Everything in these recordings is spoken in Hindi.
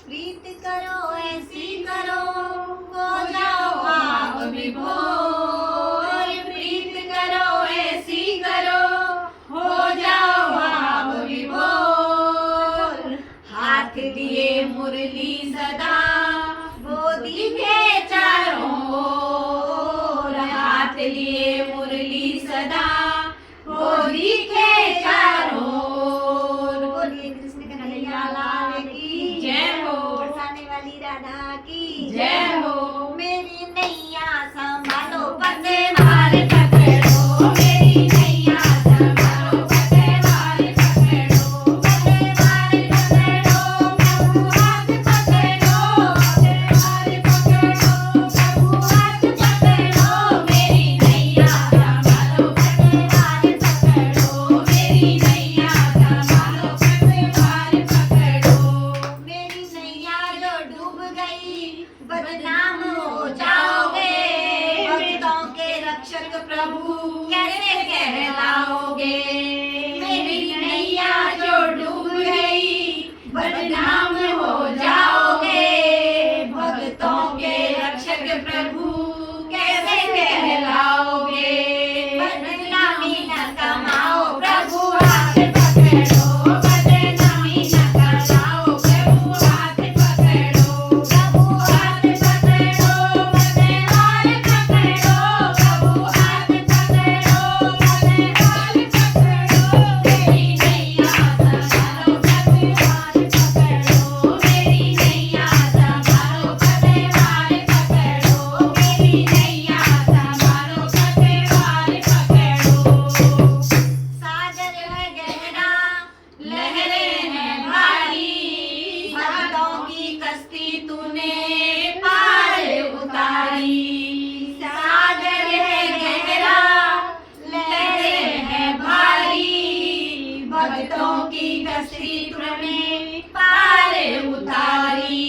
प्रीत करो ऐसी करो, हो जाओ आप विभोर। प्रीत करो ऐसी करो, हो जाओ आप विभोर। हाथ लिए मुरली सदा, वो दिखे चारों ओर। हाथ लिए मुरली सदा, वो दिखे चारों ओर। बोलिए कृष्ण कन्हैया लाल की जय हो, बरसाने वाली राधा की जय हो। मेरी नैया संभालो पतवार पकड़ो, मेरी नैया संभालो पतवार पकड़ो। पतवार पकड़ो प्रभु हाथ पकड़ो, पतवार पकड़ो प्रभु हाथ पकड़ो। मेरी नैया संभालो पतवार पकड़ो, मेरी नैया संभालो पतवार पकड़ो। मेरी नैया जो डूब गई बदनाम हो जाओगे, भक्तों के रक्षक प्रभु कैसे कहलाओगे। मेरी नैया जो डूब गई बदनाम हो जाओगे, भक्तों के रक्षक प्रभु कैसे कहलाओगे। बदनामी न कमाओ प्रभु हाथ पकड़ो, बदनामी न कमाओ प्रभु हाथ पकड़ो। प्रभु हाथ पकड़ो, पतवार पकड़ो, प्रभु हाथ पकड़ो, पतवार पकड़ो। मेरी नैया संभालो पतवार पकड़ो, मेरी नैया संभालो पतवार पकड़ो, मेरी नैया संभालो पतवार पकड़ो। सागर है गहरा, लहरें हैं भारी, भक्तों की कश्ती तूने पार उतारी। सागर है गहरा, लहरें हैं भारी, भक्तों की कश्ती तूने पार उतारी।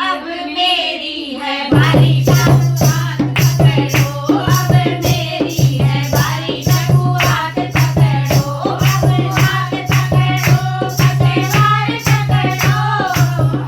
अब मेरी है बारी प्रभु हाथ पकड़ो, अब मेरी है बारी प्रभु हाथ पकड़ो। अब हाथ पकड़ो पतवार पकड़ो,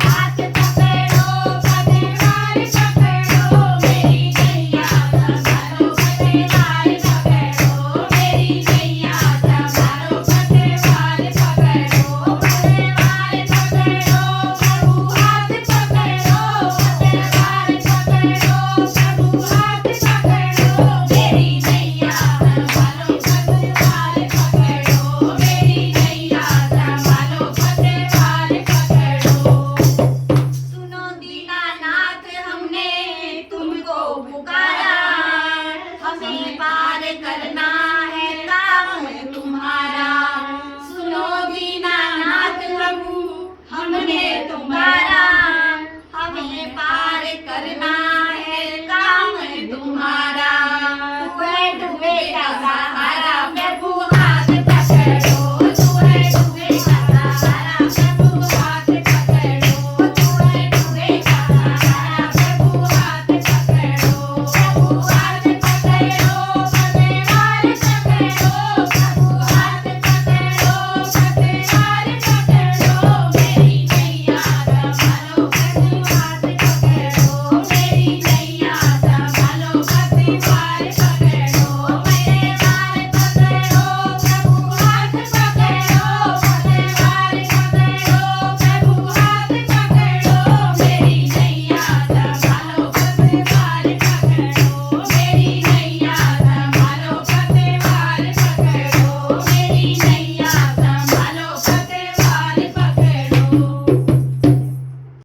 हाथ पकड़ो पतवार पकड़ो। मेरी नैया संभालो पतवार पकड़ो, मेरी नैया संभालो पतवार पकड़ो। पतवार पकड़ो प्रभु हाथ पकड़ो, पतवार पकड़ो प्रभु हाथ पकड़ो। मेरी नैया संभालो पतवार पकड़ो, मेरी नैया संभालो पतवार पकड़ो। सुनो दीनानाथ हमने तुमको पुकारा, हमें पार करना है काम तुम्हारा। सुनो दीनानाथ प्रभु हमने